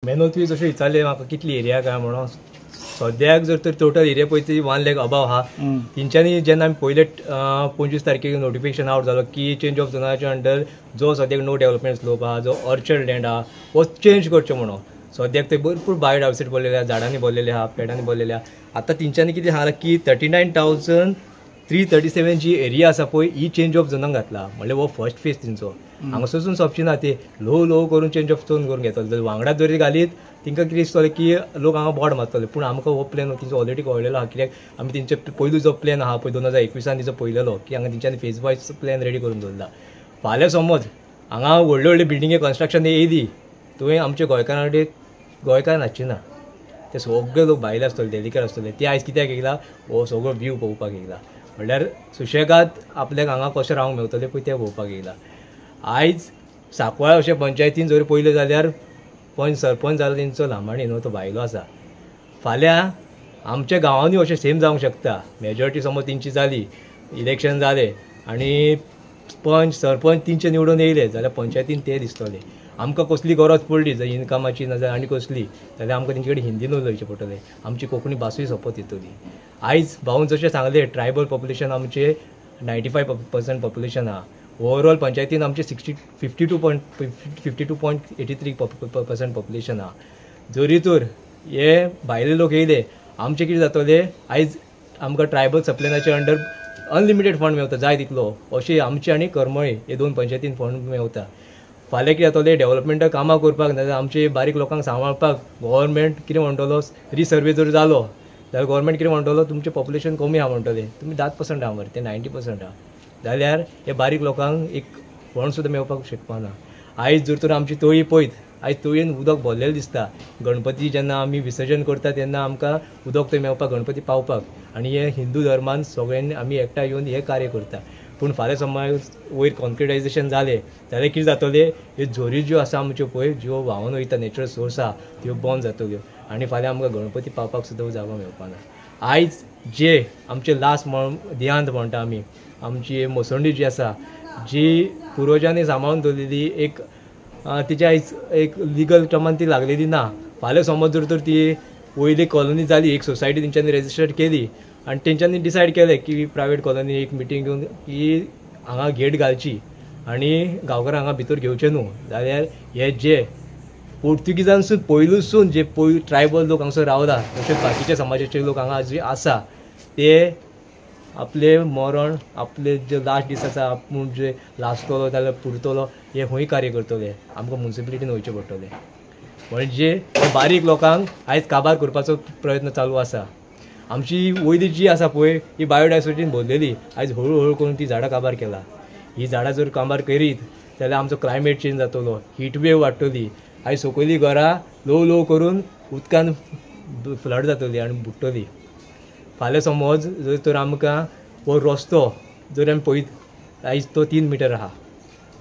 मेहनत जशें विचारलें म्हाका कितली एरिया काय म्हणून सद्याक जर तर टोटल एरिया पळयत 1 लाख अबाव आहा. तेंच्यांनी जेन्ना आमी पयले 25 तारखेक नोटिफिकेशन आउट जालो की चेंज ऑफ झोनाच्या अंडर जो सद्याक नो डेव्हलपमेंट स्लोप आहा, जो ऑर्चर्ड लँड आहा वो चेंज करचो म्हणून. सद्याक ते भरपूर बायोडायवर्सिटी भरलेले आहा, झाडांनी भरलेले आहा, पेडांनी भरलेले आहा. आतां तेंच्यांनी कितें सांगलां की 39,337 जी एरिया आसा पळय ही चेंज ऑफ झोनाक घातला. म्हणल्यार हो फर्स्ट फेज तेंचो. हांगासून सोंपची ना ते लो करून चेंज ऑफ झोन करून घेतले. जर वांगडा जरी घालीत तेंकां कितें दिसतलें की लोक हांगा बोर्ड मारतले. पूण आमकां हो प्लॅन तेंचो ऑलरेडी कळलेलो आहा. कित्याक आमी तेंचे पयलू जो प्लॅन आहा पळय 2021 तेंचो पळयलेलो की हांगा तेंच्यांनी फेज वायज प्लॅन रेडी करून दवरला. फाल्यां समज हांगा व्हडल्यो बिल्डिंगे कन्स्ट्रक्शन येयली थंय आमचे गोंयकार नासची ना. ते सगळे लोक भायले आसतले, डेलिकेट आसतले. ते आयज कित्याक येयला हो सगळो व्यू पळोवपाक येयला. म्हणल्यार सुशेगाद आपल्याक हांगा कशें रावंक मेवतलें पळय तें पळोवपाक येयला. आयज सांकवाळ अशें पंचायतीन जर पयलें जाल्यार सरपंच जालो तेंचो लांबाणी न्हू तो भायलो आसा. फाल्यां आमच्या गांवांनी अशें सेम जावंक शकता. मेजॉरिटी समज तेंची जाली, इलेक्शन जालें आनी सरपंच तेंचे निवडून येयले जाल्यार पंचायतीन ते दिसतले. आमकां कसली गरज पडली जर इनकमाची ना जाल्यार आनी कसली जाल्यार आमकां तेंचे कडेन हिंदीन उलयचें पडटलें. आमची कोंकणी भासूय सोंपत येतली. आयज भाऊन जशें सांगलें ट्रायबल पॉप्युलेशन आमचें 95% पॉप्युलेशन आहा. ओवरऑल पंचायतीन आमचे 52.83% पॉप्युलेशन आहा. जरी तर हे भायले लोक येयले आमचे कितें जातलें आयज आमकां ट्रायबल सप्लायनाच्या अंडर अनलिमिटेड फंड मेवता जाय तितलो. अशें आमचे आनी करमळे हे 2 पंचायतीन फंड मेवता. फाल्यां कितें जातलें डेव्हलपमेंटा कामां करपाक नाजाल्यार आमचे बारीक लोकांक सांबाळपाक गव्हर्मेंट कितें म्हणटलो रिसर्वे जर जालो जाल्यार गव्हर्मेंट कितें म्हणटलो तुमचें पॉप्युलेशन कमी आहा म्हणटलें. तुमी 10% आहा मरे ते 90% आहा जाल्यार हे बारीक लोकांक एक फंड सुद्दां मेवपाक शकपाना. आयज जर तर आमची तळी पळयत आयज तळयेन उदक भरलेलें दिसता. गणपती जेन्ना आमी विसर्जन करता तेन्ना आमकां उदक थंय मेवपाक गणपती पावपाक आनी हे हिंदू धर्मान सगळ्यांनी आमी एकठांय येवन हे कार्य करता. पूण फाल्यां समज वयर कॉन्क्रिटायजेशन जालें जाल्यार कितें जातलें ह्यो झोरी ज्यो आसा आमच्यो पळय ज्यो व्हांवून वयता नॅचरल सोर्स आहा त्यो बंद जातल्यो आनी फाल्यां आमकां गणपती पावपाक सुद्दां जागो मेवपाना. आयज जे आमचे लास्ट देहांत म्हणटा आमी आमची मसोंडी जी आसा जी पुर्वजांनी सांबाळून दवरलेली एक तिची आयज एक लिगल टर्मान ती लागलेली ना. फाल्यां समज जर तर ती वयली कॉलनी जाली एक सोसायटी तेंच्यांनी रेजिस्टर केली आनी तेंच्यांनी डिसायड केलें की प्रायवेट कॉलनी एक मिटींग घेवन की हांगा गेट घालची आनी गांवकारांक हांगा भितर घेवचें न्हू जाल्यार हे जे पोर्तुगीजांसून पयलूसून जे ट्रायबल लोक हांगासर रावला तशेंच बाकीचे समाजाचे लोक हांगा जे आसा ते आपले मरण आपले जे लास्ट दीस आसा आपूण जे लासतलो जाल्यार पुरतलो हे खंय कार्य करतले. आमकां मुन्सिपालिटीन वयचें पडटलें. म्हणजे बारीक लोकांक आयज काबार करपाचो प्रयत्न चालू आसा. आमची वयली जी आसा पळय ही बायोडायवर्सिटीन भरलेली आयज हळू करून ती झाडां काबार केला. ही झाडां जर काबार करीत जाल्यार आमचो क्लायमेट चेंज जातलो, हीट वेव वाडटली. आयज सकयली घरां लो करून उदकान फ्लड जातली आनी बुडटली. फाल्यां समज जर तर आमकां हो रस्तो जर आमी पळयत आयज तो 3 मिटर आहा.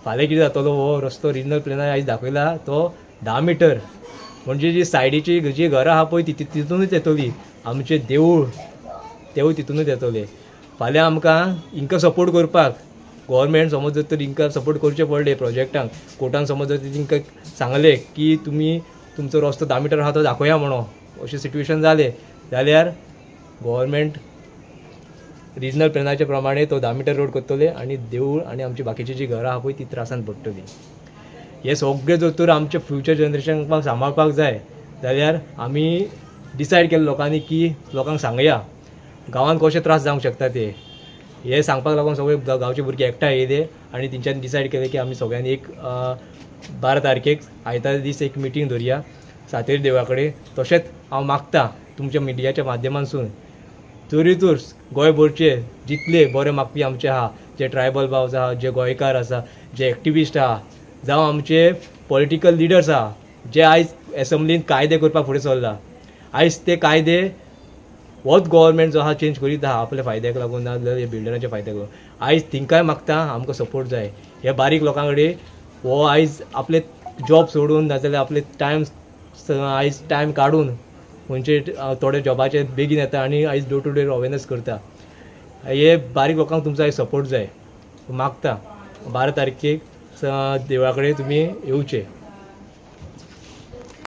फाल्यां कितें जातलो हो रस्तो रिजनल प्लॅनान आयज दाखयला तो 10 मिटर. म्हणजे जी सायडीची जी घरां आहा पळय तितूनच येतली. आमचे देवूळ तितूनच येतले. फाल्यां आमकां हिंकां सपोर्ट करपाक गव्हर्मेंट समज जर तर हिंकां सपोर्ट करचें पडलें प्रोजेक्टांक कोर्टान समज जर तिंकां सांगलें की तुमी तुमचो रस्तो 10 मिटर आहा तो दाखोवया म्हणून अशें सिट्युएशन जालें जाल्यार गव्हर्मेंट रिजनल प्लॅनाच्या प्रमाणे तो 10 मिटर रोड करतले आनी देवूळ आनी आमची बाकीची जी घरां आहा पळय ती त्रासान पडटली. हे सगळे जर तर आमचे फ्युचर जनरेशनाक सांबाळपाक जाय जाल्यार आमी डिसायड केलें लोकांनी की लोकांक सांगया गांवांत कशे त्रास जावंक शकता ते. हे सांगपाक लागून सगळे गांवचे भुरगे एकठांय येयले आनी तेंच्यांनी डिसायड केलें की आमी सगळ्यांनी एक 12 तारखेक आयतार दीस एक मिटींग धरया सातेरी देवळा कडेन. तशेंच हांव मागतां तुमच्या मिडियाच्या माध्यमांतसून जरी तर गोंयभरचे जितले बरे मागपी आमचे आहा जे ट्रायबल भाव आहा जे गोंयकार आसा जे एक्टिविस्ट आहा जावं आमचे पॉलिटिकल लिडर्स आहा जे आयज एसेंब्लीन कायदे करपाक फुडें सरला आयज ते कायदे होच गव्हर्मेंट जो आहा चेंज करीत आहा आपल्या फायद्याक लागून ना जाल्यार हे बिल्डरांच्या फायद्याक लागून. आयज तिंकाय मागता आमकां सपोर्ट जाय. हे बारीक लोकां कडेन हो आयज आपले जॉब सोडून नाजाल्यार आपले आयज टायम काडून खंयचे थोडे जॉबाचे बेगीन येता आनी आयज डोर टू डोर अवेरनेस करता. हे बारीक लोकांक तुमचो आयज सपोर्ट जाय. मागता 12 तारखेक देवळा कडेन तुमी येवचे.